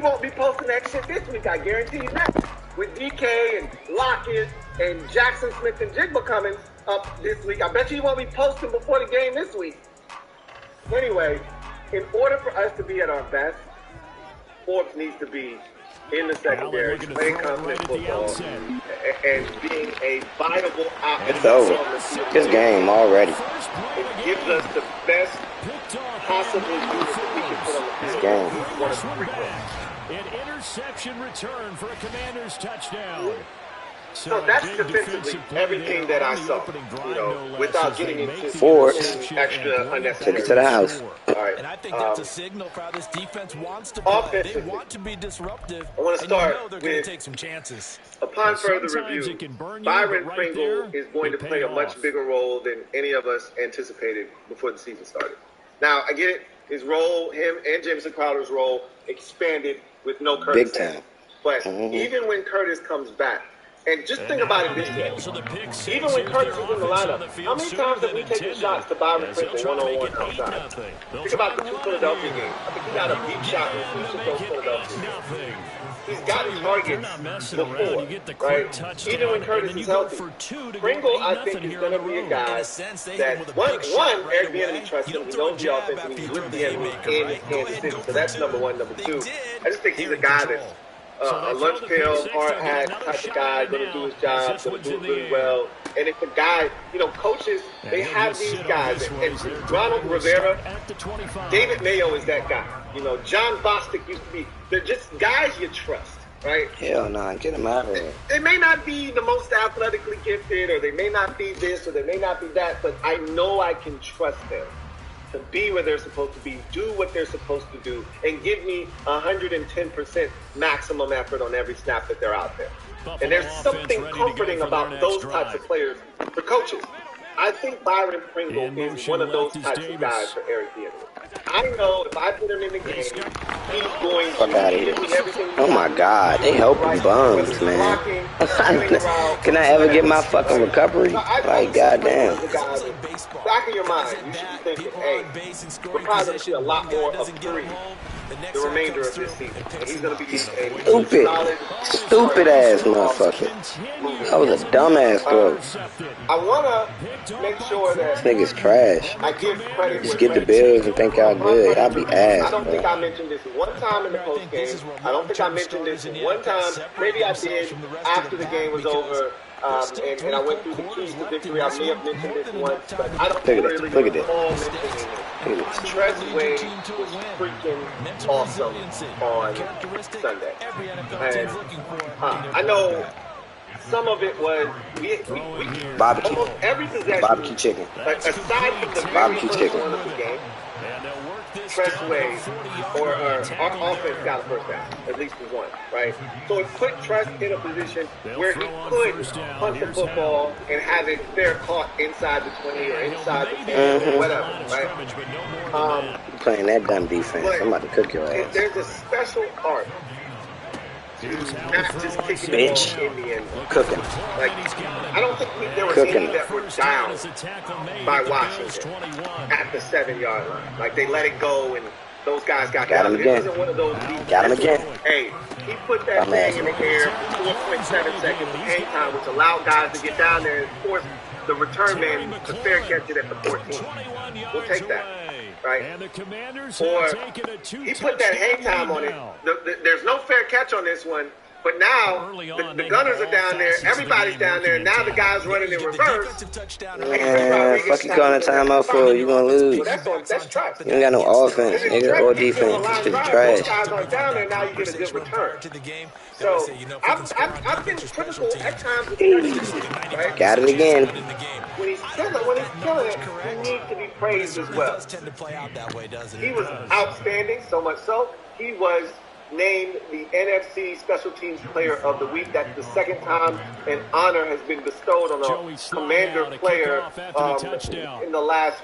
won't be posting that shit this week. I guarantee you that. With DK and Lockett and Jackson Smith and Jigba coming up this week, I bet you won't be posting before the game this week. Anyway, in order for us to be at our best, Forbes needs to be in the secondary, playing confident football, and being a viable option. It's over. This game already. It gives us the best possible unit that we can put on the field. This game. An interception return for a Commander's touchdown. So that's defensively everything that I saw, you know, without getting into Ford extra unnecessary. Take it to the house. All right. And I think that's a signal for how this defense wants to play. They want to be disruptive. I want to start they're with, going to take some chances. Upon further review, Byron Pringle is going to play a much bigger role than any of us anticipated before the season started. Now, I get it. His role, him and Jameson Crowder's role, expanded with no Curtis. Big time. But even when Curtis comes back, and just think about it this way. Even when Curtis is in the lineup, how many times have we taken shots to Byron Pringle one-on-one outside? Think about the two Philadelphia games. I think he got a deep shot in each of those Philadelphia. He's gotten targets before, right? Even when Curtis is healthy. Pringle, I think, is going to be a guy that, one, Eric Bieniemy trusts him. He knows the offense, and he's with Bieniemy in Kansas City. So that's number one. Number two, I just think he's a guy that's a lunch pail, hard hat type of guy, going to do his job, going to do it really well. And it's a guy, you know, coaches, they have these guys. And Ronald Rivera, David Mayo is that guy. You know, John Bostic used to be. They're just guys you trust, right? Hell no, get them out of here. They may not be the most athletically gifted, or they may not be this, or they may not be that, but I know I can trust them to be where they're supposed to be, do what they're supposed to do, and give me 110% maximum effort on every snap that they're out there. And there's something comforting about those types of players for coaches. I think Byron Pringle is one of those types of guys for Eric Bieniemy. I know if I put him in the game, he's going to give me everything. Oh my God, they helping bums, man. Can I ever get my fucking recovery? Like, goddamn. Back in your mind, you should be thinking, hey, we're probably going to see a lot more of three the remainder of this season. And he's going to be stupid ass motherfucker. That was a dumbass throw. I want to make sure that this nigga's trash. I give credit. Just get the Bills and think y'all good. Y'all be ass. I don't think I mentioned this one time in the post game. I don't think I mentioned this one time. Maybe I did after the game was over. And I went through the keys to victory. I may have mentioned this once, but I don't really recall mentioning it. Tress Way was freaking awesome on Sunday. And I know some of it was barbecue. Almost every possession, barbecue chicken. Aside from the barbecue chicken. One of the game, Tress Way or our offense got a first down, at least for one, right? So it put Tress in a position where he could punt the football and have it fair caught inside the 20 or inside the 10 or whatever, right? Playing that dumb defense, I'm about to cook your ass. There's a special art to not just kicking the ball in the end. Cooking. Like, I don't think there were any that were down by Washington at the 7-yard line. Like, they let it go and those guys got him again. It wasn't one of those got him again. Hey, he put that thing in the air for 4.7 seconds of hang time, which allowed guys to get down there and force the return man to fair catch it at the 14. We'll take that. Right? Or he put that hang time on it. There's no fair catch on this one. But now, the Gunners are down there, everybody's down there, and now the guy's running in reverse. Man, fuck you calling a timeout for? You gonna lose. So that's trash. You ain't got no offense, nigga, or defense. It's just trash. Those guys aren't down there, now you get a good return. So, I've been critical at times with Curtis, right? Got it again. When he's killing it, he needs to be praised as well. He was outstanding, so much so, he was named the NFC Special Teams Player of the Week. That's the second time an honor has been bestowed on a Commander player in the last,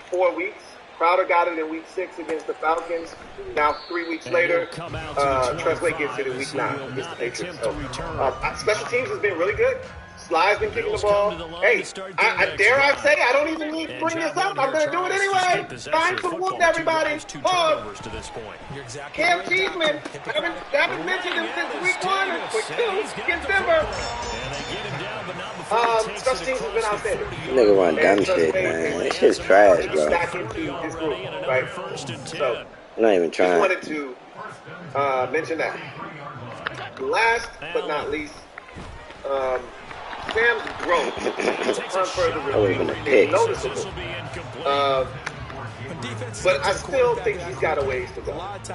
4 weeks? Crowder got it in week 6 against the Falcons. Now, 3 weeks later, Tress Way gets it in week 9 against the Patriots. So, special teams has been really good. Sly's been kicking the ball. Hey, I dare I say, I don't even need to bring this up. I'm going to do it anyway. Time to whoop everybody. Pause. Cam Cheeseman, haven't mentioned him since week 1 or week 2 against Denver. Special teams has been outstanding. Nigga run dumb shit, man. This shit's trash, bro. Back into his group, right? So, I'm not even trying. I wanted to mention that. Last but not least, Sam's growth on further review is noticeable. But I still think he's got a ways to go. Right?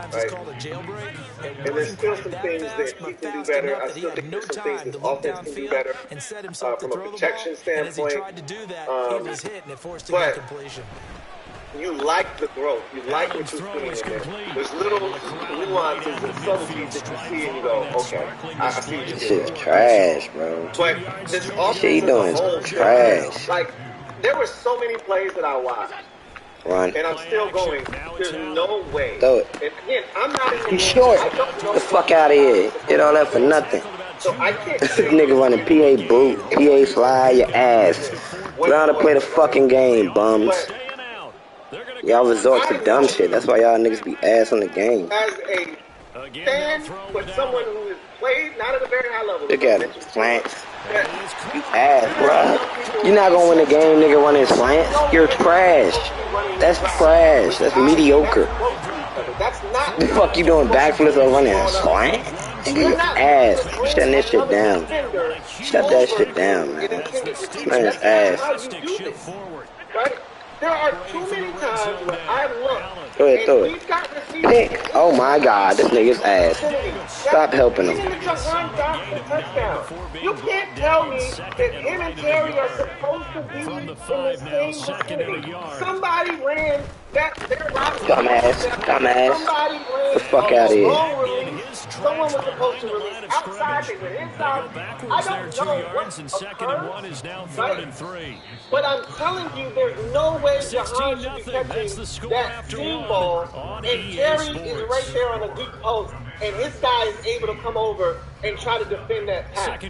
And there's still some things that he can do better. I still think there's some things his offense can do better from a protection standpoint. But you like the growth. You like what you're seeing in there. There's little nuances and subtleties that you see and you go, okay, I see what you're doing. This shit's trash, bro. But this offense shit doing is trash. Like, there were so many plays that I watched. Run. And I'm still going, there's no way. Throw it. And again, I'm not even... He's short. Get the fuck out of here. Did all that for nothing. So I can't This nigga running PA boot, PA fly your ass. Learn to play the fucking game, bums. Y'all resort to dumb shit. That's why y'all niggas be ass on the game. As a fan, but someone who has played, not at a very high level. Look at him. Slants. You ass, bro. You're not gonna win the game, nigga, running slants. You're trash. That's trash. That's mediocre. That's not. The fuck you doing backflips or running a slant? Nigga, you ass. Shutting this shit down. Shut that shit down, man. Man's ass. Right? There are too many times where I look. Go ahead, throw it. Pick. Oh my god, this nigga's ass. Stop helping him. You can't tell me that him and Terry are supposed to be in the same vicinity. Somebody ran their roster. Dumbass. Somebody ran the fuck out of here. Someone was supposed to release outside, they went inside. I don't know what occurred, but I'm telling you, there's no way Jahan should be catching that team ball, and Terry is right there on the deep post, and his guy is able to come over and try to defend that pass.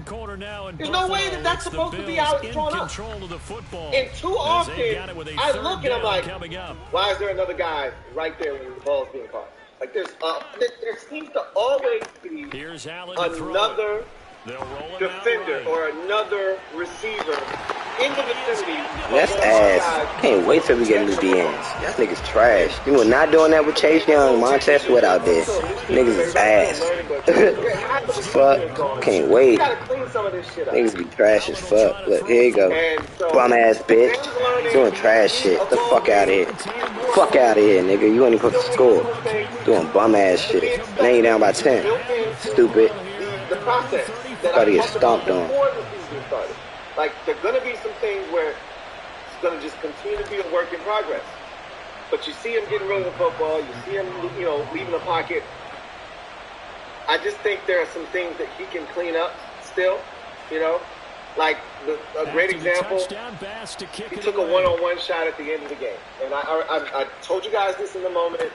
There's no way that that's supposed to be how it's drawn up. And too often, I look and I'm like, why is there another guy right there when the ball's being caught? Like there seems to always be another defender or another receiver in the vicinity. That's ass. Can't wait till we get new DNs. Y'all niggas trash. You know, not doing that with Chase Young, Montez Sweat out there. Niggas is ass. Fuck. Can't wait. Niggas be trash as fuck. Look, here you go. Bum ass bitch. Doing trash shit. Get the fuck out of here. Fuck out of here, nigga. You ain't supposed to score. Doing bum ass shit. Now you down by 10. Stupid. The process. About to get stomped on. Like, there are going to be some things where it's going to just continue to be a work in progress. But you see him getting rid of the football. You see him, leaving the pocket. I just think there are some things that he can clean up still, Like, a great example, he took a one-on-one shot at the end of the game. And I told you guys this in the moment.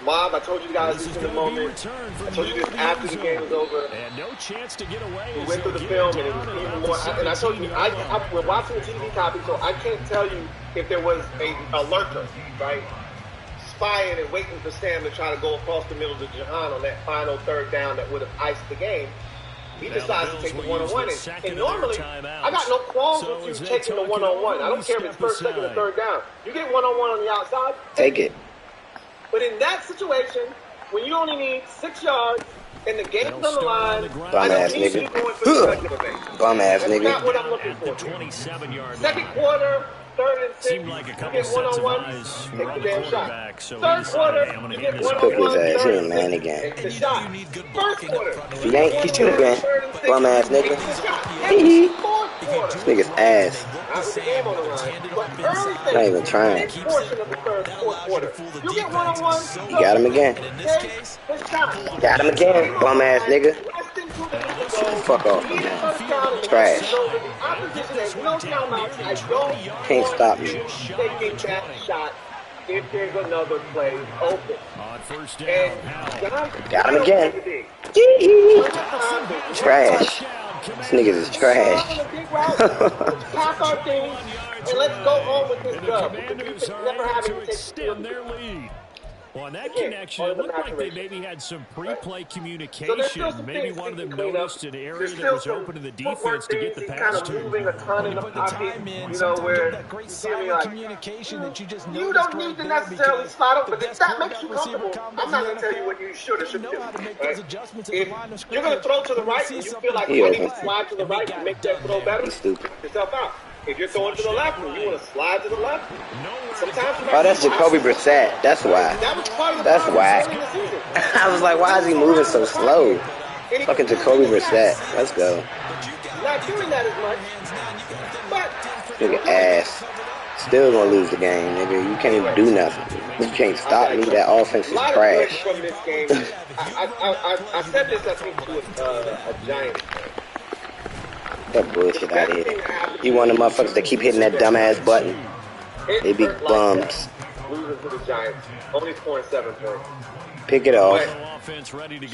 Mob, I told you guys this in the moment. I told you this after the game was over. And no chance to get away. We went through the film, and it was even more. And I told you, we're watching the TV copy, so I can't tell you if there was a lurker, right, spying and waiting for Sam to try to go across the middle to Jahan on that final third down that would have iced the game. He decides to take the one-on-one. And normally, I got no qualms with you taking the one-on-one. I don't care if it's first, second, or third down. You get one-on-one on the outside, take it. But in that situation, when you only need 6 yards and the game's on the line, bum ass nigga. Bum ass nigga. That's not what I'm looking for. Second quarter, 3rd and 6, you get one-on-one, take the damn shot. Third quarter, you get one-on-one, cook his ass. He ain't man again. Take the shot. First quarter, he ain't. He's shooting again. Bum ass nigga. This nigga's ass. Not even trying. You get one-on-one. You got him again. Got him again. Bum ass nigga. Fuck off, man. Trash. Can't stop me. Taking that shot if there's another play open. Got him again. Trash. These niggas is trash. Pack our things and let's go home with this dub. Never having to extend their lead. Well, on that connection, it looked like they maybe had some pre-play communication. So maybe one of them noticed an area that was open to the defense to get the pass to. Moving a ton in the pocket, where that great silent communication that you just you don't need to necessarily slide up, but if that makes you comfortable, I'm not going to tell you what you should or shouldn't do. If you're going to throw to the right and you feel like you need to slide to the right to make that throw better, yourself out. If you're throwing to the left and you want to slide to the left, sometimes. Oh, that's Jacoby Brissett. That's why. That's why. I was like, why is he moving so slow? Fucking Jacoby Brissett. Let's go. Not doing that as much. But nigga ass. Still gonna lose the game, nigga. You can't even do nothing. You can't stop me. That offense is trash. From this game, I said this, I think, to a Giants fan. That bullshit out of here. You want the motherfuckers that keep hitting that dumbass button. They be bums. Losing to the Giants. Only scoring 7 points. Pick it off.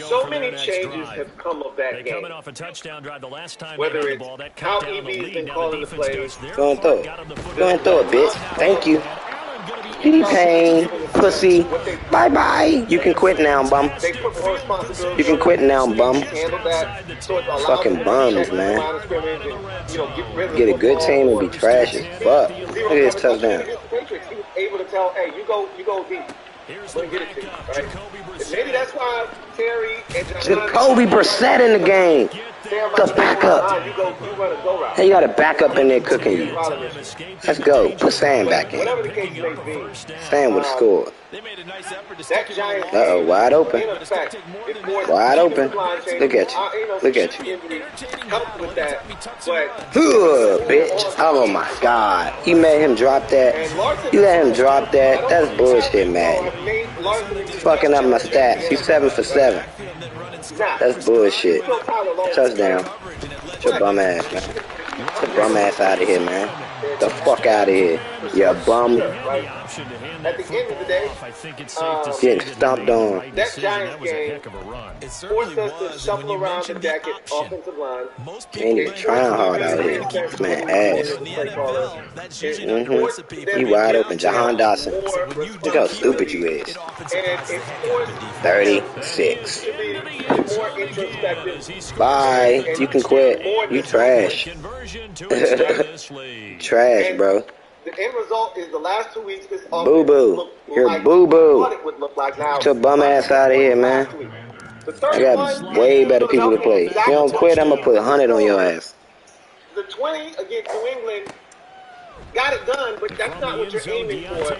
So many changes have come of that game. Off a touchdown drive the last time whether it's how EB's been calling the plays. Go and throw it. Go and throw it, bitch. Thank you. T-Pain, pussy. Bye-bye. You can quit now, bum. You can quit now, bum. Fucking bums, man. Get a good team and be trash as fuck. Look at this touchdown. Able to tell, hey, you go deep. We'll get it to you, right? Maybe that's why Terry and Jacoby Brissett in the game. The backup. Hey, you got a backup in there cooking you. Let's go. Put Sam back in. Sam would have scored. Uh-oh, wide open. Wide open. Look at you. Look at you. Bitch. Oh, my God. You made him drop that. You let him drop that. That's bullshit, man. Fucking up my stats. He's 7 for 7. That's bullshit. Touchdown. Get your bum ass, man. Get your bum ass out of here, man. Get the fuck out of here. You bum. At the end of the day, getting stomped on. That Giants game forced us to shuffle around the deck at offensive line. Ain't even trying hard out here. Man, ass. He wide open. Jahan Dawson. Look how stupid you is. 36. Bye. You can quit. You trash. Trash, bro. The end result is the last 2 weeks this boo-boo. You're boo-boo. Get your bum ass out of here, man. I got way better people to play. If you don't quit, I'm going to put 100 on your ass. The 20 against New England got it done, but that's not what you're aiming for.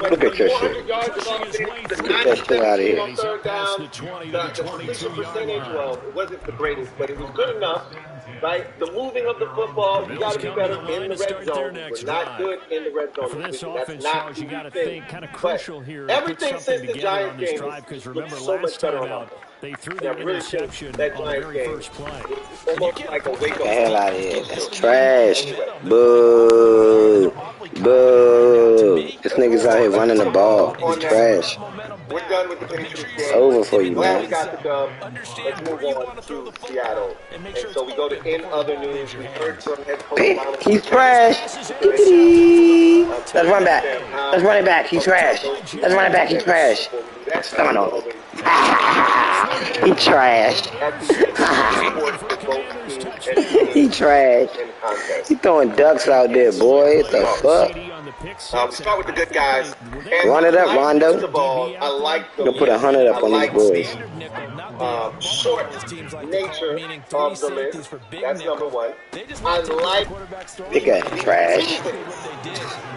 Look at your shit. Get that shit out of here. Third down, the completion percentage, well, it wasn't the greatest, but it was good enough. Right? The moving of the football, you got to be better in the red zone. We're not good in the red zone. That's not you got to think kind of crucial here. Everything since the Giants game because remember last time out, they threw that interception on the very first play. Almost like a wake-up. Get the hell out of here. That's trash. Boo. Boo. This nigga's out here running the ball. He's trash. We're done with the Patriots game. It's over for you, man. We got the dub. Let's move on to Seattle. And so we go to in other news. We heard from head coach. He's trash. Let's run back. Let's run it back. He's trash. Let's run it back. He's trash. Come on. He trash. He trash. He throwing ducks out there, boy. What the fuck? Start with the good guys. Run it up, Rondo. I like the You'll put 100 up on these boys. Short nature of the list. That's number one. I like Pick that trash.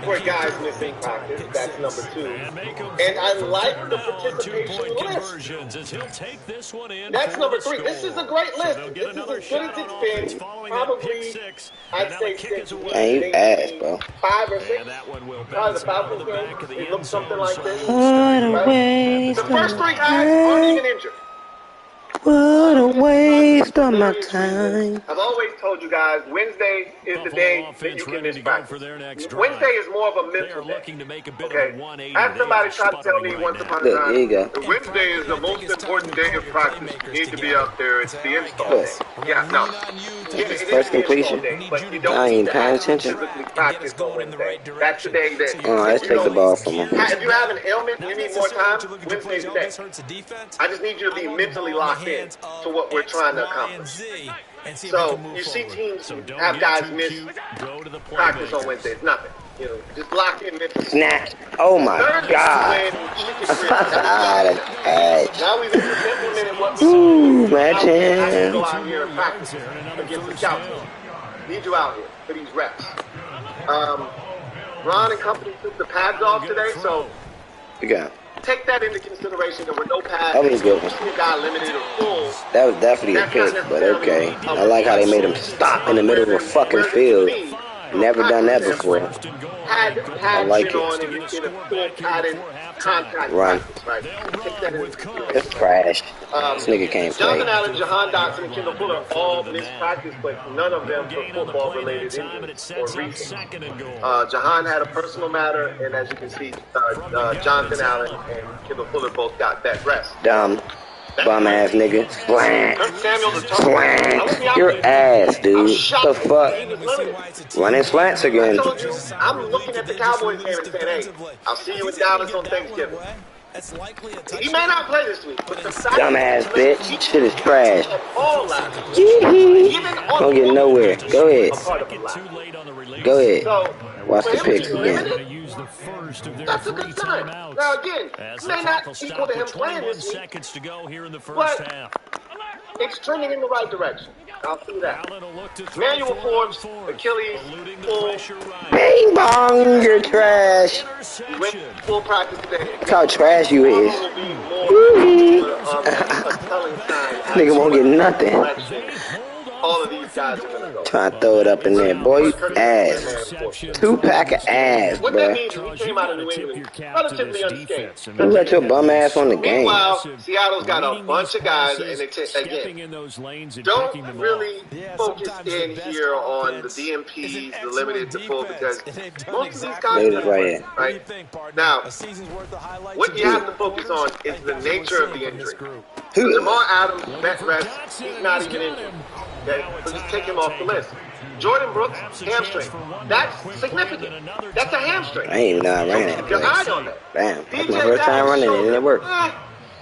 for guys missing practice. That's number two. And I like the participation list. That's number three. This is a great list. This is as good as it's been. Probably, I'd say 6. Man, you ass, bro. 5 or 6. Probably the Falcons game. It looks something like this. Right? The first 3 guys aren't even injured. What a waste of my time. I've always told you guys, Wednesday is the day that you can miss practice. Wednesday is more of a mental day. Okay? I had somebody try to tell me once upon a time, Wednesday is the most important day of practice. You need to be out there. It's the install day. Yeah, no. First completion. But you don't I ain't paying attention. practice on Wednesday. That's the day that let's take the ball from him. If you have an ailment, you need more time, Wednesday's the day. I just need you to be mentally locked in to what we're trying to accomplish. So you see teams have guys miss practice on Wednesday. It's nothing. You know, just lock in mentally. Snap. Oh my God. Now we've implemented what Ooh, man. go out here and practice against the scouts. Need you out here for these reps. Ron and company took the pads off today, so take that into consideration. There were no pads. That was good. Guy limited or full. That was definitely a pick, but okay. I like how they made him stop in the middle of a fucking field. Never done that before. I like it. Run. It's trash. This nigga can't play. Jonathan Allen, Jahan Dotson, and Kendall Fuller all missed practice, but none of them for football-related injuries or reasons. Jahan had a personal matter, and as you can see, Jonathan Allen and Kendall Fuller both got bed rest. Dumb. Bum ass nigga. Slant. Slant. Your ass, dude. The fuck? Running slants again. I'm looking at the Cowboys game and saying, hey, I'll see you in Dallas on Thanksgiving. He may not play this week, but the dumbass bitch. Shit is trash. Don't get nowhere. Go ahead. Go ahead. Watch the picks again. That's a good sign. Now again, it may not equal to him playing this week, but it's trending in the right direction. I'll see that. Manuel Forbes, Achilles, full. Bing bong, you're trash. He went full practice today. That's how trash you is. Nigga won't get nothing. All of these guys are gonna go. Trying to throw it up in there, boy. You ass. 2-pack of ass, what bro. That means is he came out of New England relatively unscathed. You let your bum ass on the game. Meanwhile, Seattle's got a bunch of guys, and they again, don't really focus in here on the DMPs, the limited, the full, because most of these guys are right. Now, what you have to focus on is the nature of the injury. Jamal Adams, vet rest, he's not even injured. Okay, so just take him off the list. Jordan Brooks, hamstring. That's significant. That's a hamstring. I ain't even know I ran that your eye on that. Damn, that's my first time running it, and it worked.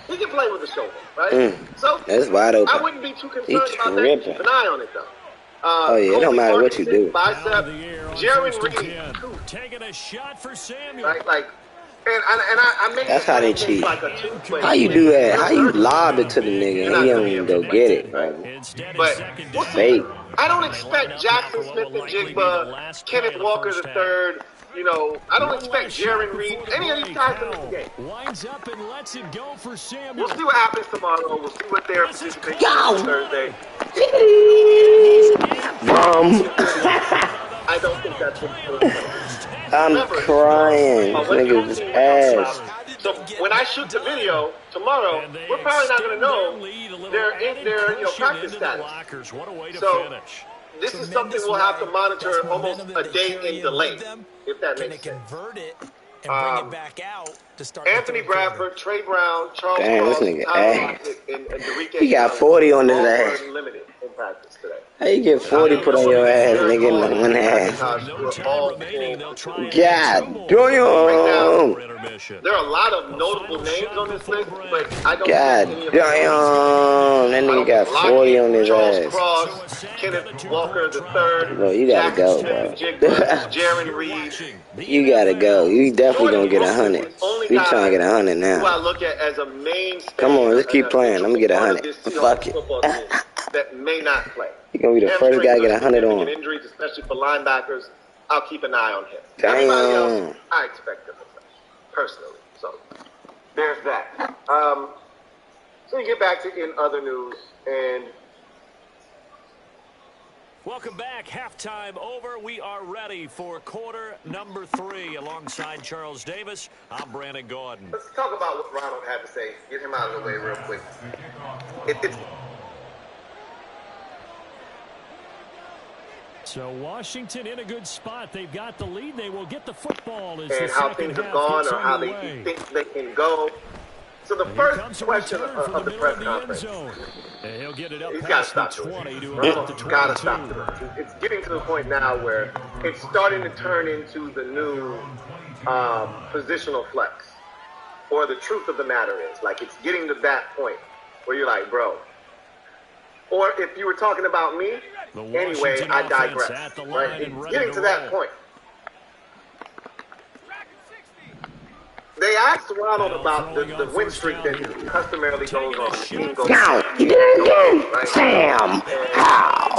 He can play with the shoulder, right? So that's wide open. I wouldn't be too concerned about that. Keep an eye on it, though. Oh yeah, it don't matter what you do. Bicep, Jaron Reed, taking a shot for Samuel. Right, like. I make that's how they cheat. How you do that? How you lob it to the nigga and he don't even go get it, bro? But fake. I don't expect Jackson Smith and Jigba, Kenneth Walker III. You know, I don't expect Jaron Reed, any of these guys in this game. Winds up and lets it go for Samuel. We'll see what happens tomorrow. We'll see what their participation is on Thursday. I don't think that's what I'm crying. Nigga's ass. So when I shoot the video tomorrow, we're probably not going to know their practice status. So this is something we'll have to monitor almost a day in delay, if that makes sense. Anthony Bradford, Trey Brown, Charles Cross, this nigga ass. He got 40 on his ass. Limited in practice today. How you get 40 put on your ass, nigga, in one ass? God damn! There are a lot of notable names on this list, but I don't. God damn! That nigga got 40 on his ass. Cross, Kenneth Walker III. Bro, you gotta go, bro. Jaron Reed. You gotta go. You definitely gonna get 100. We trying to get 100 now. Who I look at as a main. Come on, let's keep playing. I'm gonna get 100. Fuck it. That may not play. He's gonna be the first guy to get 100 on. Injuries, especially for linebackers, I'll keep an eye on him. Damn. Everybody else, I expect him to play, personally. So there's that. So you get back to in other news, and Welcome back. Halftime over. We are ready for quarter number 3. Alongside Charles Davis, I'm Brandon Gordon. Let's talk about what Ronald had to say. Get him out of the way real quick. So Washington in a good spot. They've got the lead. They will get the football. As and how things have gone or how they think they can go. So the first question of the press conference, he'll get it up he's got to stop doing it. Ronald's got to stop doing it. It's getting to the point now where it's starting to turn into the new positional flex. Or the truth of the matter is, like, it's getting to that point where you're like, bro. Or if you were talking about me, anyway, I digress. Right? It's getting to that point. They asked Ronald about the win streak that customarily goes on. The team goes Now, he did it again. Sam, how?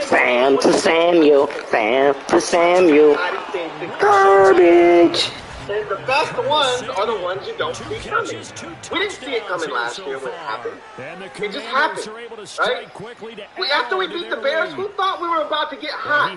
Sam to Samuel. Sam to Samuel. Garbage. And the best ones are the ones you don't see coming. We didn't see it coming last year when it happened. It just happened, right? After we beat the Bears, who thought we were about to get hot?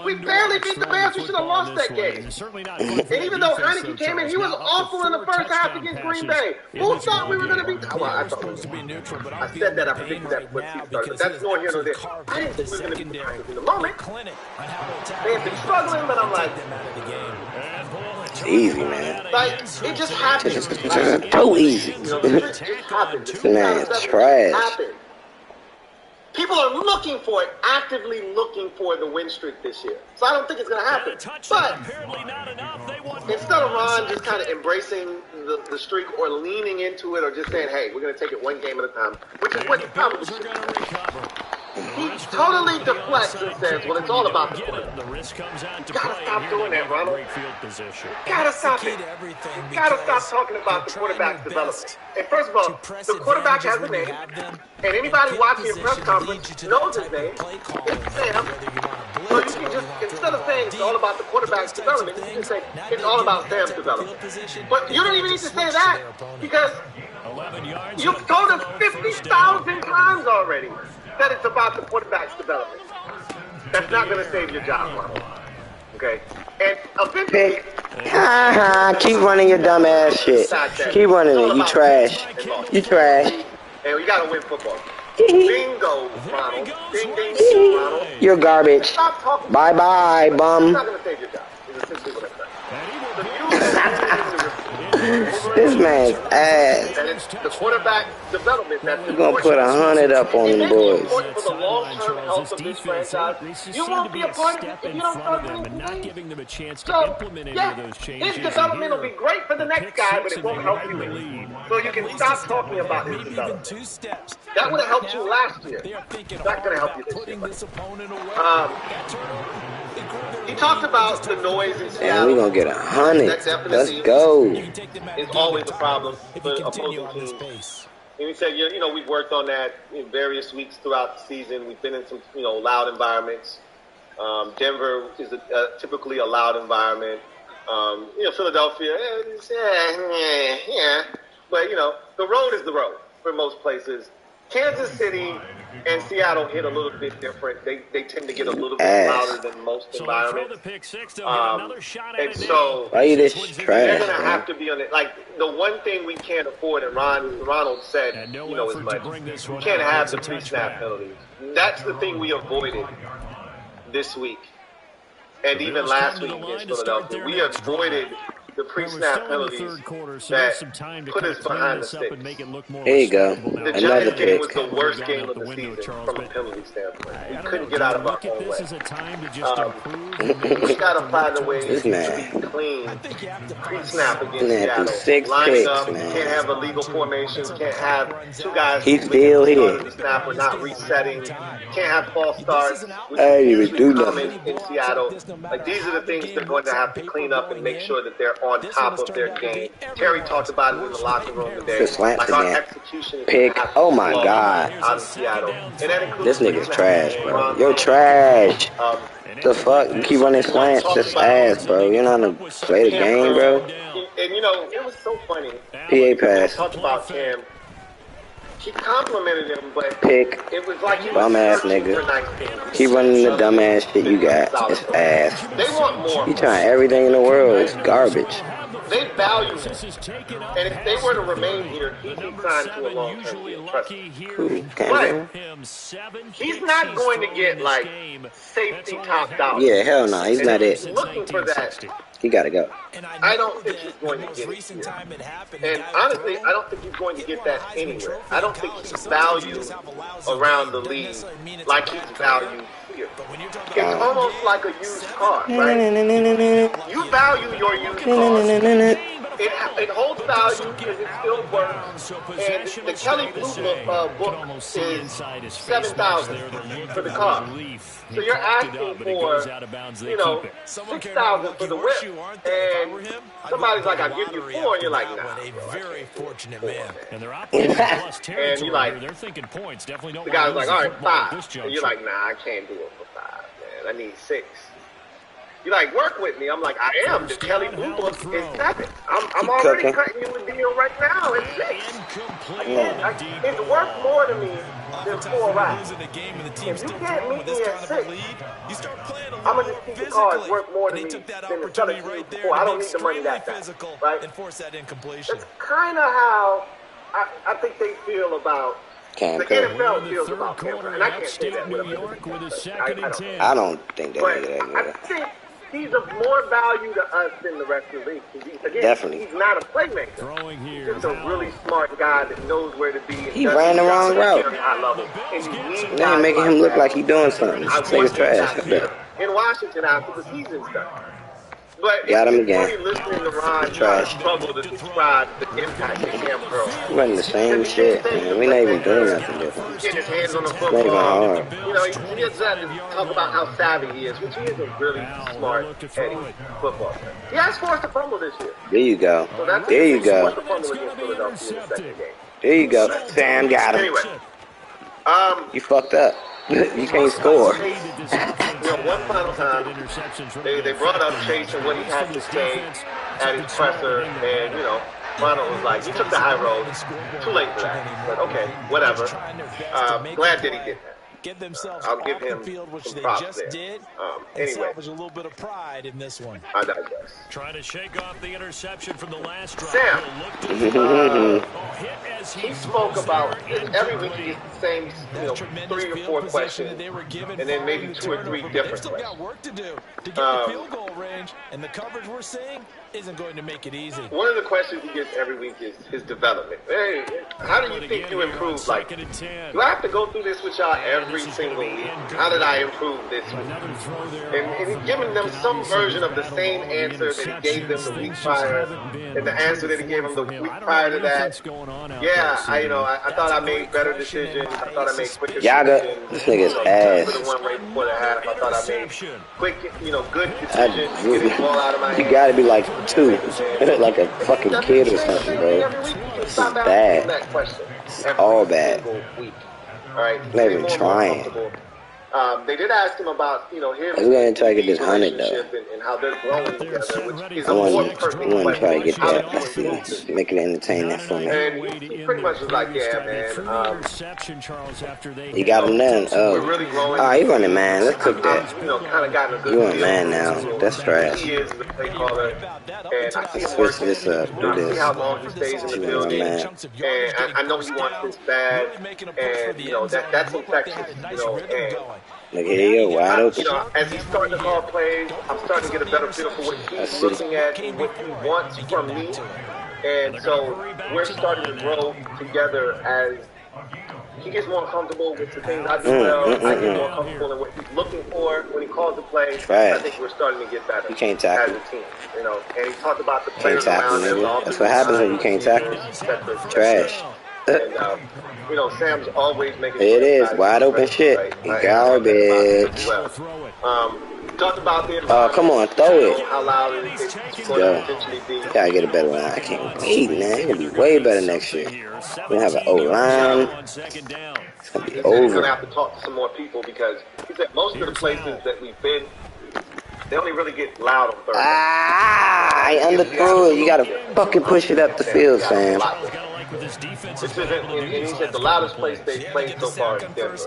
We barely beat the Bears. We should have lost that game. And even though Heineke came in, he was awful in the first half against Green Bay. Who thought we were going to beat? Well, I thought we were going to be neutral. I said that. I predicted that before the season started. But that's nor here nor there. I didn't think we were going to beat the Packers in the moment. They have been struggling, but I'm like, it's easy, man. Like, it just happened. So easy. It just happened. Man, it's trash. People are looking for it, actively looking for the win streak this year. So I don't think it's going to happen. But instead of Ron just kind of embracing the streak or leaning into it or just saying, hey, we're going to take it one game at a time, which is what he probably should. He totally deflects and says, well, it's all about the quarterback. You gotta stop doing that, Ronald. You gotta stop it. You gotta stop talking about the quarterback's development. And first of all, the quarterback has a name, and anybody watching a press conference knows his name. It's Sam. So you can just, instead of saying it's all about the quarterback's development, you can say it's all about Sam's development. But you don't even need to say that because you've told us 50,000 times already that it's about the quarterback's development. That's not going to save your job, Ronald. Okay? And eventually... Keep running your dumb ass shit. Keep running it. You trash. You trash. And we got to win football. Bingo, Ronald. Ding, ding, ding, Ronald. You're garbage. Stop talking. Bye-bye, bum. It's not going to save your job. It's essentially what I'm saying. This man's ass. And it's the quarterback development that's We're going to put 100 up on them boys. For the long-term health of this franchise, you won't be a part of it if you don't start winning games. So, yeah, his development will be great for the next guy, but it won't help you. So you can stop talking about his development. That would have helped you last year. It's not going to help you this year. He talked about the noise in Seattle. And we're going to get 100. Let's go. It's always a problem for opposing teams. And he said, you know, we've worked on that in various weeks throughout the season. We've been in some, you know, loud environments. Denver is typically a loud environment. You know, Philadelphia, yeah. But, you know, the road is the road for most places. Kansas City and Seattle hit a little bit different. They tend to get a little bit louder than most environments. And so why you this trash? They're going to have to be on it. Like, the one thing we can't afford, and Ronald said, you know, as much, we can't have the pre-snap penalties. That's the thing we avoided this week. And even last week against Philadelphia, we avoided the pre-snap penalties that put us behind the sticks. There you go. The Giants game was the worst game of the season from a penalty standpoint. We couldn't get out of our own way. We got to find a way to be clean pre-snap against Seattle. 6 Line picks, up, man. can't have illegal formations, can't have two guys He's still here. Snap or not resetting, can't have false starts. I didn't even do nothing. In Seattle, like, these are the things they're going to have to clean up and make sure that they're on top of their game. Terry talked about it in the locker room today. Just slants like, our again. execution Pick. Oh my God. Out of Seattle. And that This includes nigga's trash, bro. You're trash. The fuck? You keep running slants? That's ass, bro. You're not gonna play the game, bro. And you know, it was so funny. PA pass. Talked about Cam. She complimented him, but pick, it was like bum ass nigga. Keep running the dumb ass shit you got. It's ass. They want more. You trying everything in the world. It's garbage. They value him. And if they were to remain here, he'd be signed to a long-term deal. Trust me. But he's not going to get, like, safety top dollar. Yeah, hell no. He's not it. Looking for that. He gotta go. I don't think he's going to get it here. And honestly, I don't think he's going to get that anywhere. I don't think he's valued around the league like he's valued here. It's almost like a used car, right? You value your used car. It holds value because it still works. And the Kelly Blue book is $7,000 for the car. So you're asking for, $6,000 for the whip. And somebody's like, I'll give you $4,000, and you're like, nah. Very fortunate man. And they're operating plus and you're like, they're thinking points. Definitely don't. The guy's like, all right, 5. And you're like, nah, I can't do it for 5, man. I need 6. You're like, work with me. I'm like, I am. The Kelly Blue Book is 7. I'm already cutting you a deal right now at 6. It's worth more to me than 4 racks. If you can't meet me at 6, I'm going to just keep the car. It's worth more to me than the selling you for 4. I don't need the money that fast, right? That's kind of how I think they feel about Cam the NFL feels about Cam. And I can't say that with I don't think that nigga that good. I think he's of more value to us than the rest of the league. Again, Definitely. He's not a playmaker. He's just a really smart guy that knows where to be. He ran the wrong route. They ain't making him look like he doing something. This nigga's trash. In Washington after the season started. But got him again. Listening to Ron struggle to describe the impact of Cam Curl. He running the same shit, man. We not even doing nothing different. Getting his hands on the football. Not even hard. He gets that to talk about how savvy he is, which he is a really smart Eddie football player. He has forced a fumble this year. There you go. So that's there you go. The fumble against Philadelphia in the second game. There you go. Sam got him. Anyway, you fucked up. You can't score. One final time, they brought up Chase and what he had to say at his presser, and Ronald was like, "You took the high road. Too late for that." But okay, whatever. Glad that he did that. Get themselves I'll give him the field, which some they props just there. did, and Anyway, salvage a little bit of pride in this one. I digress. Trying to shake off the interception from the last drive. Sam, he spoke about every week he gets the same, 3 or 4 questions, and then maybe 2 or 3 different Still got questions. work to do to get the field goal range, and the coverage we're seeing isn't going to make it easy. One of the questions he gets every week is his development. Hey, how do you think you improved? Like, do I have to go through this with y'all every single week? How did I improve this week? And he's giving them some version of the same answer that he gave them the week prior, and the answer that he gave them the week prior to that. Yeah, I thought I made better decisions. I thought I made quicker Yaga, this nigga's ass. For the one right before the half, I thought I made quick, good decisions. Get the ball out of my You hand. gotta be like 2, like a fucking kid or something, bro. This is bad. It's all bad. All right. Not even trying. They did ask him about, him. We're gonna try to get this 100 though. And how they're growing together, which is I a more want perfect to try to get question. that. Let's see. Make it entertaining for me. And he pretty much was like, yeah, man. You got him then. Oh, we're really growing. he running man. Let's cook that. Kind of gotten a good You a man now. That's trash. He is the play caller. And I see him Switch working. this up. Do I see this. how long he stays in the building. Man. And I know he wants this bad. And, that's infectious. And Look here, you go, wide open. as he's starting to call plays, I'm starting to get a better feel for what he's looking at and what he wants from me. And so we're starting to grow together as he gets more comfortable with the things I do well. I get more comfortable in what he's looking for when he calls the play. Trash. I think we're starting to get better You can't as tackle. a team. And he talked about the Can't players tackle, around him. nigga. That's what happens when you can't tackle. Trash. And, Sam's always making It is wide open shit. Garbage. Talked about the Come on, throw it. How loud it's going to potentially be. Gotta get a better one. I can't wait, man. It's gonna be way better next year. We're gonna have an O-line. It's gonna be He's going to over. have to talk to some more people because he said most of the places that we've been, they only really get loud on third. I underthrew it. You gotta fucking push it up the field, Sam. This isn't, and he said the loudest place they've played so far is Denver.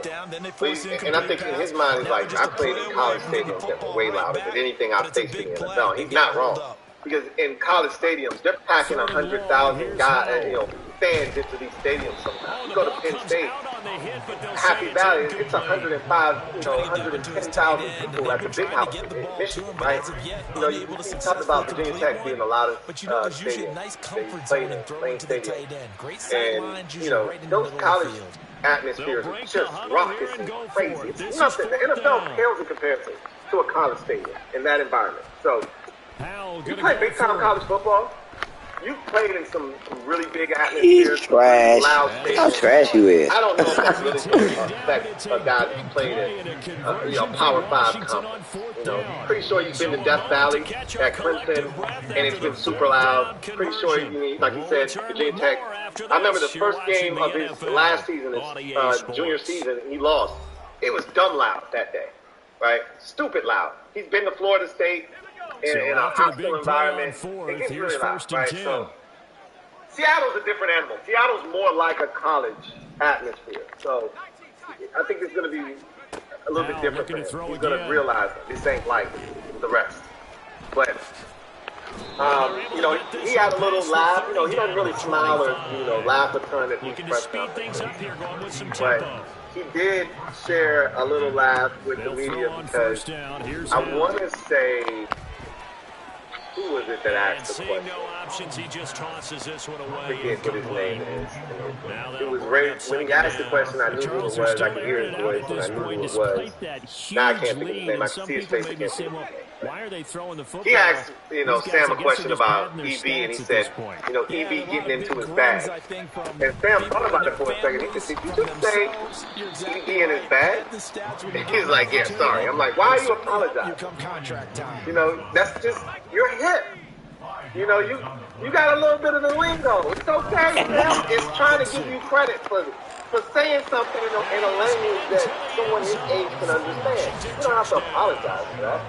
And I think in his mind, he's like, I played in college stadiums that were way louder than anything I've faced in the NFL. He's not wrong. Because in college stadiums, they're packing 100,000 guys, fans into these stadiums sometimes. You go to Penn State, Happy Valley, it's 105, 110,000 people at the big house in Michigan, right? You talked about Virginia Tech being the loudest stadium they played in, Lane Stadium. And, those college atmospheres are just raucous and crazy. It's nothing. The NFL pales in comparison to a college stadium in that environment. So, you play big-time college football. You played in some really big atmospheres. He's trash. How trash you is. I don't know if that's really going to affect a guy that played in Power 5 conference. Pretty sure you've been to Death Valley at Clemson, and it's been super loud. Pretty sure, like you said, Virginia Tech. I remember the first game of his last season, his junior season, he lost. It was dumb loud that day, right? Stupid loud. He's been to Florida State. In a hostile environment, it gets really loud, right? So, Seattle's a different animal. Seattle's more like a college atmosphere. So, I think it's going to be a little bit different for him. He's going to realize this ain't like the rest. But, he had a little laugh. He doesn't really smile or, laugh a ton at these press conferences. But he did share a little laugh with the media because I want to say... Who was it that asked the question? I forget what his name is. It was when he asked the question, I knew who it was. I could hear his voice, and I knew who it was. Now I can't think of his name. I can see his face. I can't think of his name. He asked, Sam a question about EB, and he said, EB getting into his bag. And Sam thought about it for a second. He said, did you just say EB in his bag? And he's like, yeah, sorry. I'm like, why are you apologizing? That's just your hip. You got a little bit of the lingo. It's okay. Sam is trying to give you credit for saying something in a language that someone his age can understand. You don't have to apologize for that.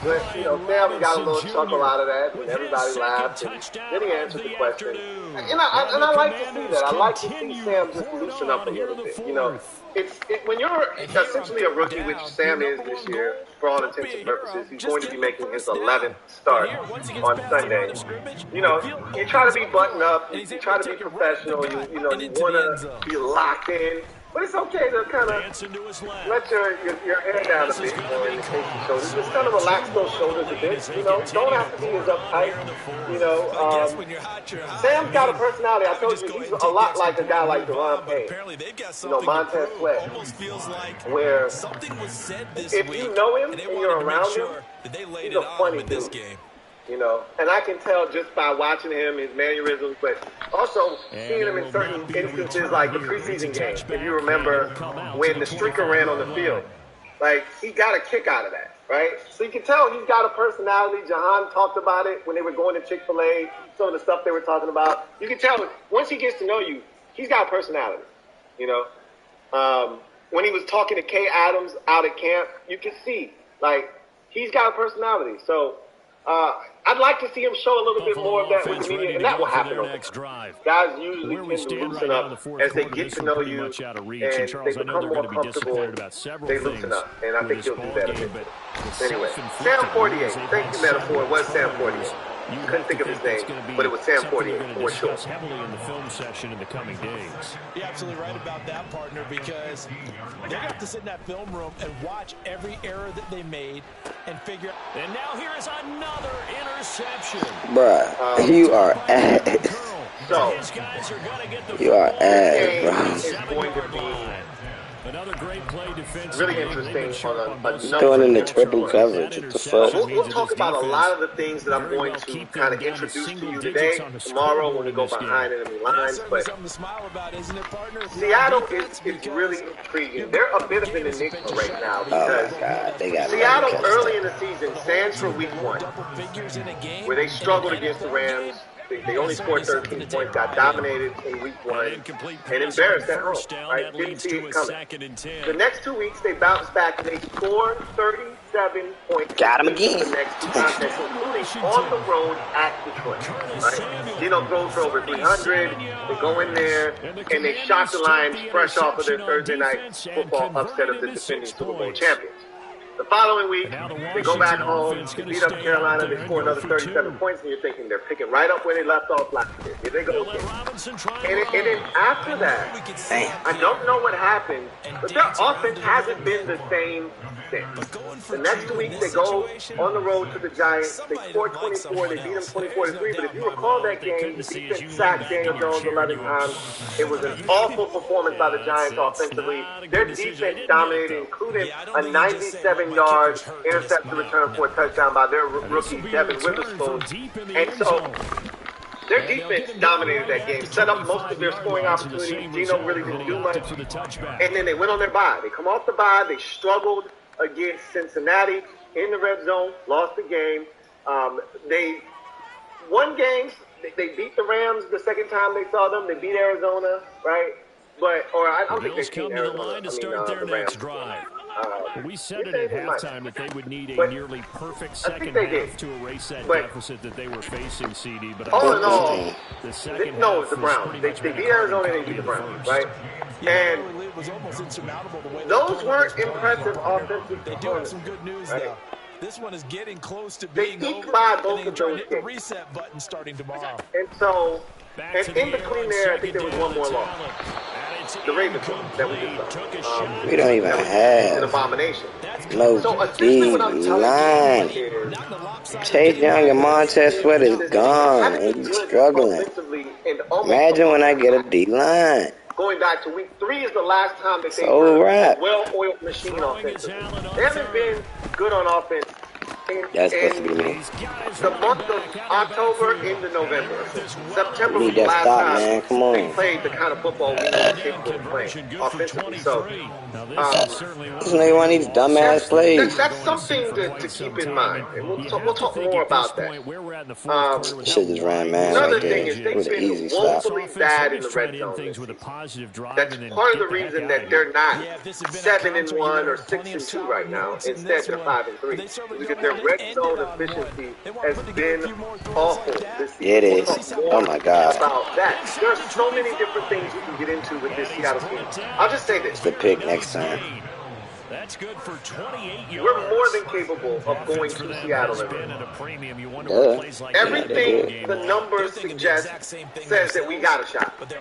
But, Sam got a little chuckle out of that, and everybody laughed, and then he answered the question. And I like to see that. I like to see Sam just loosen up a little bit. When you're essentially a rookie, which Sam is this year, for all intents and purposes, he's going to be making his 11th start on Sunday. You try to be buttoned up, you try to be professional, you want to be locked in. But it's okay to kind of let your hair down a bit, in the case of shoulders. Just kind of relax those shoulders a bit, Don't have to be as uptight, Sam's got a personality. I told you, he's a lot like a guy like Deron Payne, Montez Sweat, where if you know him and you're around him, he's a funny dude. And I can tell just by watching him, his mannerisms, but also seeing him in certain instances like the preseason game. If you remember when the streaker ran on the field, he got a kick out of that, right? So you can tell he's got a personality. Jahan talked about it when they were going to Chick-fil-A, some of the stuff they were talking about. You can tell once he gets to know you, he's got a personality, When he was talking to Kay Adams out at camp, you can see, he's got a personality. So, I'd like to see him show a little bit more of that with the media, and that will happen over time. Guys usually tend to loosen up as they get to know you, and they become more comfortable. They loosen up, and I think he'll do that a bit. Anyway, Sam 48. Thank you, Metaphor. It was Sam 48. Couldn't think of his name, but it was Sam 48 for sure. Heavily in the film session in the coming days. You're absolutely right about that, partner, because they have to sit in that film room and watch every error that they made and figure. And now here is another interception. Bruh, you are ass. So, you are ass, bro. It's going to be another great play defense. Really interesting on going in the triple coverage. What the fuck? We'll talk about a lot of the things that I'm going to kind of introduce to you today, tomorrow when we go behind enemy lines. But Seattle is really intriguing. They're a bit of an enigma right now because Seattle early in the season stands for week 1, where they struggled against the Rams. They only scored 13 points, got dominated in week 1, and embarrassed at home. Right? Didn't see it coming. The next 2 weeks, they bounced back and they scored 37 points. Got him again. The next 2 contests, including on the road at Detroit. Right? Dino throws for over 300. They go in there and they shot the Lions fresh off of their Thursday night football upset of the defending Super Bowl champions. The following week, they go back home, they beat up Carolina, they score another 37 points, and you're thinking they're picking right up where they left off last year. Here they go again. And then after that, I don't know what happened, but their offense hasn't been the same since. The next 2 weeks, they go on the road to the Giants. They score 24, they beat them 24-3, but if you recall that game, the defense sacked Daniel Jones 11 times. It was an awful performance by the Giants offensively. Their defense dominated, including a 97-yard interception return for a touchdown by their rookie, Devin Witherspoon. And so their defense dominated that game, set up most of their scoring opportunities. Gino really didn't do much. And then they went on their bye. They come off the bye. They struggled against Cincinnati in the red zone, lost the game. They won games. They beat the Rams the second time they saw them. They beat Arizona, right? I don't think they beat Arizona. The Rams. We said it at halftime that they would need a nearly perfect second half to erase that deficit that they were facing, CD. But all in all, the second no, it's the Browns. They beat Arizona and they beat the Browns, right? And those weren't impressive offensive performances. They do have some good news, though. This one is getting close to being over, both and they hit the reset button starting tomorrow. And so, and in between there, I think there was one more loss. The Ravens that we just saw. We don't even have an abomination. No D-line. Chase Young and Montez Sweat is gone, and he's struggling. Imagine when I get a D-line. Going back to week 3 is the last time that they were a well-oiled machine offensively. They haven't been good on offense That's supposed to be me. The month of October into November. September we was need the that last stop, time man. Come on. they played the kind of football we were capable of playing offensively. So, this nigga want these dumbass plays. That's something to keep in mind. And we'll talk more about that. Shit just ran man another right thing there. is It they've was an been easy stop. woefully bad in the red zone this season. That's part of the reason that they're not 7-1 or 6-2 right now. Instead, they're 5-3 because their red zone efficiency has been awful this season. It is. Oh my God. About that, there are so many different things you can get into with this Seattle team. I'll just say this: the pick next time. That's good for 28 yards. We're more than capable of going to Seattle. Everything the numbers suggest says that we got a shot. But the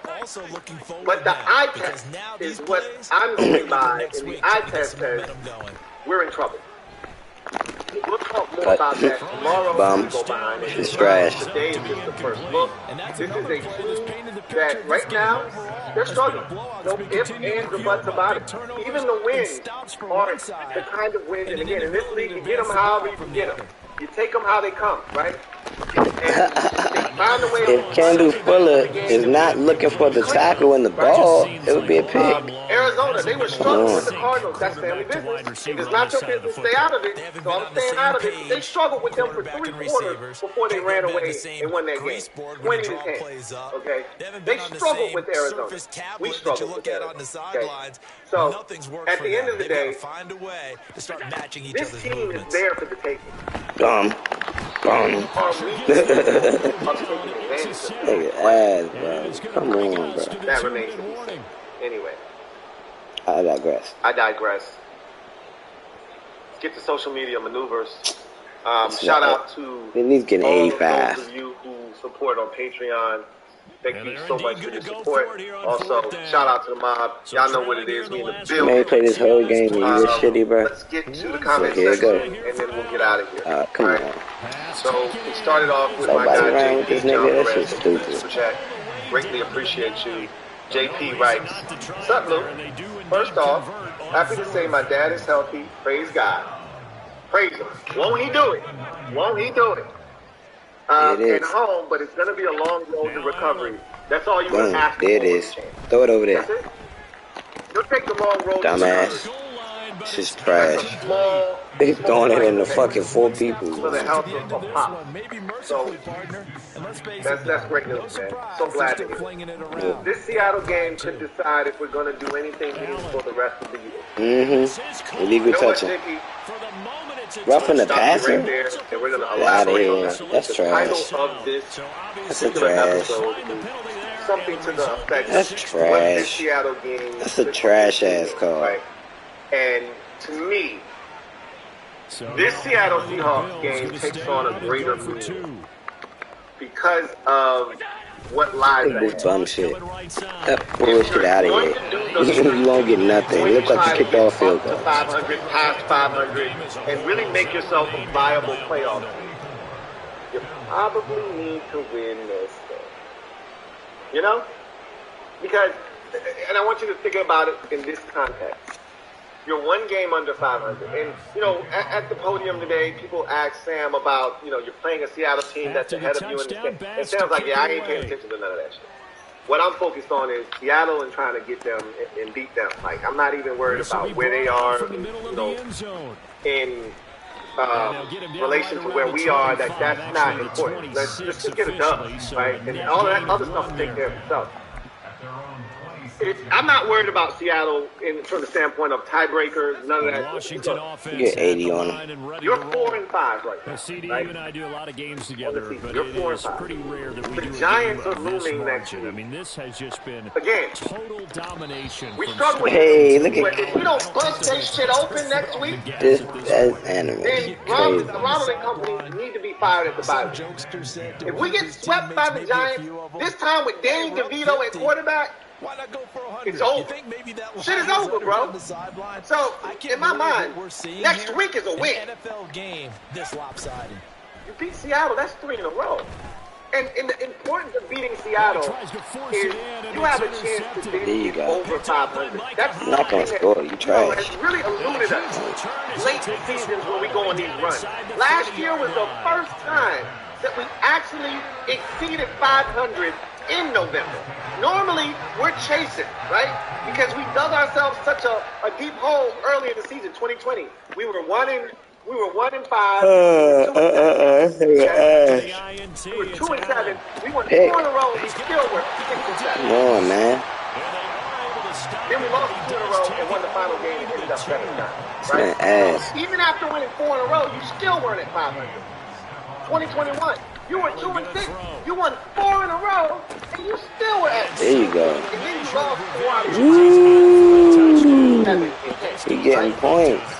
eye test is what I'm going by, and the eye test says we're in trouble. We'll talk more about that tomorrow. Bum. Go behind it. It's trash. Today is just the first look. This is a team that right now they're struggling. No ifs, ands, or buts about it. Even the wins aren't the kind of wins. And again, in this league, you get them however you can get them. You take them how they come, right? And they find a way. If Kendall Fuller is not looking for the tackle in the ball, it would be a pick. Arizona, they were struggling with the Cardinals. That's family business. If it's not your business, stay out of it. So I'm staying out of it. They struggled with them for 3 quarters before they ran away and won that game. 20-10. Okay? They struggled with Arizona. We struggled with Arizona. Okay? So at the end of the day, this team is there for the taking. Bum. Nigga ass, bro. Come on, bro. That remains to be seen. Anyway. I digress. Let's get to social media maneuvers. Shout out to he's getting all 85. those of you who support on Patreon. Thank you so much for your support. Also, shout out to the mob. Y'all know what it is. We in the building. Man, play this whole game and you just shitty, bro. Let's get to the comment section and then we'll get out of here. Come on. So we started off with my guy JP. That shit's stupid. Greatly appreciate you. JP writes, "What's up, Lou? First off, happy to say my dad is healthy. Praise God. Praise him. Won't he do it? Won't he do it? And home, but it's going to be a long road to recovery. That's all you can ask for. There it is. Throw it over there. That's it. You'll take the long road dumbass. to recovery. It's just trash. He's throwing it in the fucking 4 people. For the health of Pop. So, that's great news, man. So glad to hear. Yeah. This Seattle game could decide if we're going to do anything meaningful the rest of the year. Illegal touching. Roughing the passer? Get out of here. That's trash. That's a trash. Something to the effect. That's trash. That's a trash ass call. Right. And to me, this Seattle Seahawks game takes on a greater meaning because of what lies ahead. Bum shit. That bullshit out of here. You won't get nothing. It looks like you kicked off field goal. 500, past 500, and really make yourself a viable playoff team. You probably need to win this game. You know? Because, and I want you to think about it in this context. You're one game under 500. And, you know, at the podium today, people asked Sam about, you know, you're playing a Seattle team that's ahead of you in the game. It sounds like, yeah, I ain't paying attention to none of that shit. What I'm focused on is Seattle and trying to get them and beat them. Like, I'm not even worried about where they are, you know, in relation to where we are. That's not important. Let's just get it done, right? And all that other stuff will take care of itself. I'm not worried about Seattle from the standpoint of tiebreakers, none of that. You get 80 on them. You're 4-5 right now. CD, you and I do a lot of games together, but you're it 4-5. is pretty rare that we do. The Giants are looming next week. I mean, this has just been again total domination. We struggle with look at if we don't bust that shit open next week, that's anime. then Ronald and company need to be fired at the bye. If we get swept by the Giants, this time with Danny DeVito at quarterback, why not go for 100? It's over. Shit is over, bro. So, in my mind, next week is a win. NFL game this lopsided. You beat Seattle, that's 3 in a row. And the importance of beating Seattle is you have a chance to be over 500. That's not going to score. You trash. It's really eluded us late seasons when we go on these runs. Last year was the first time that we actually exceeded 500 in November. Normally, we're chasing, right? Because we dug ourselves such a deep hole early in the season, 2020. We were 1-5. 2-7. We were 2-7. We won 4 in a row. We still were 6-7. Come on, man. Then we lost 2 in a row and won the final game and ended up 7-9. Right? Ass. Even after winning 4 in a row, you still weren't at 500. 2021. You were 2-6. You won 4 in a row, and you still were at. There you go. And then you lost 4 out of 6. You're getting points.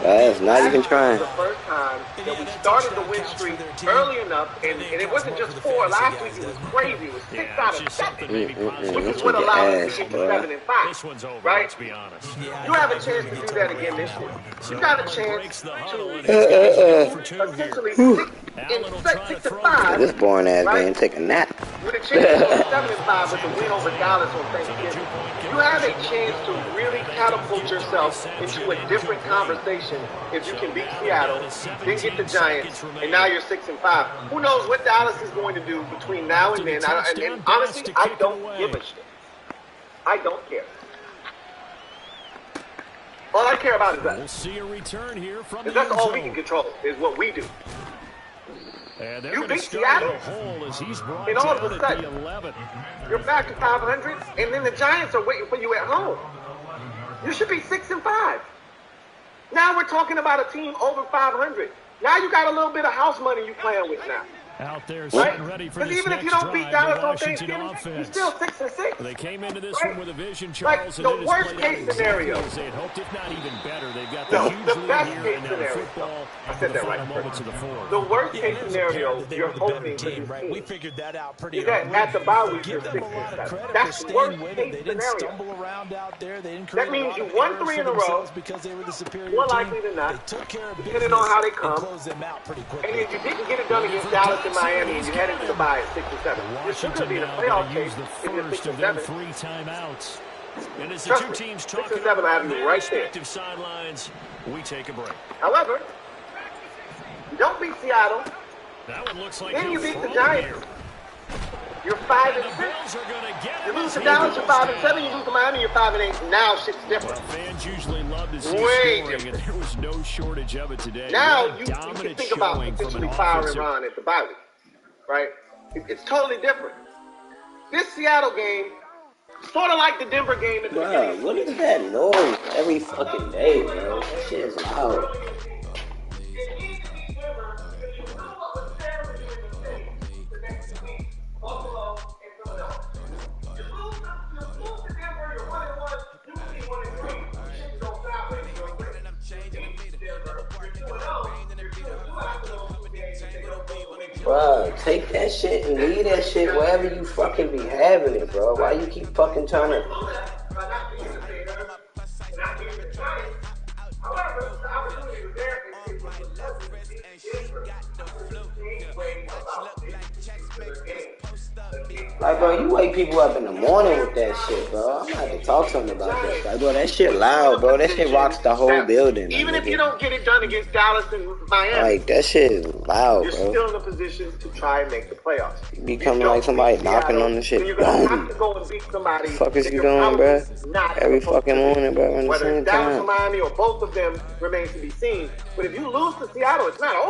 That's not even trying. The first time that we started the win streak early enough, and it wasn't just 4. Last week it was crazy. It was 6 out of 7, which is what allowed us to get to 7-5. Right? You have a chance to do that again this year. You got a chance to essentially 6-5. This boring ass game, take a nap. With a chance to go 7-5 with the win over Dallas on Thanksgiving, you have a chance to really catapult yourself into a different conversation if you can beat Seattle, then get the Giants, and now you're 6-5. Who knows what Dallas is going to do between now and then? And honestly, I don't give a shit. I don't care. All I care about is that. We'll see a return here from the that's all we can control is what we do. You beat Seattle, and all of a sudden, you're back to 500, and then the Giants are waiting for you at home. You should be 6-5. Now we're talking about a team over 500. Now you got a little bit of house money you playing with now. Out there, right? ready for because even if you don't beat Dallas on Thanksgiving, you're still 6-6. They came into this right? one with a vision, Charles. Like the worst case scenario. They had hoped, if not even better. They've got the best case scenario. I said that right. The worst case scenario, you're hoping for these teams. We figured that out pretty early. At the bye week, you're 6-7. That's the worst case scenario. That means you won 3 in a row. More likely than not, depending on how they come. And if you didn't get it done against Dallas in Miami, and you head into the bye at 6-7. You're still going to be in a playoff case if you're 6-7. 3 timeouts. And as the Trust two me, teams 6-7 I have you right there. Sidelines, we take a break. However, you don't beat Seattle, that one looks like then you beat the Giants. You're 5-6. You lose to Dallas, you're 5-7. You lose to Miami, you're 5-8. Now shit's different. Well, fans usually love to see way scoring, different. and there was no shortage of it today. Now you can think about potentially firing Ron at the bye week, right? It's totally different. This Seattle game, sort of like the Denver game at the beginning. What is that noise every fucking day, bro? That shit is loud. Bro, take that shit and leave that shit wherever you fucking be having it, bro. Why you keep fucking trying to... Like, bro, you wake people up in the morning with that shit, bro. I'm gonna have to talk to them about that. Like, bro, that shit loud, bro. That shit rocks the whole building. Even if you don't get it done against Dallas and Miami, like, that shit is loud, you're bro. still in a position to try and make the playoffs. You becoming like somebody knocking on the shit. You're gonna have to go and beat somebody. What the fuck is you doing, bro? Every fucking morning, bro. Whether it's Dallas or Miami or both of them remains to be seen. But if you lose to Seattle, it's not over.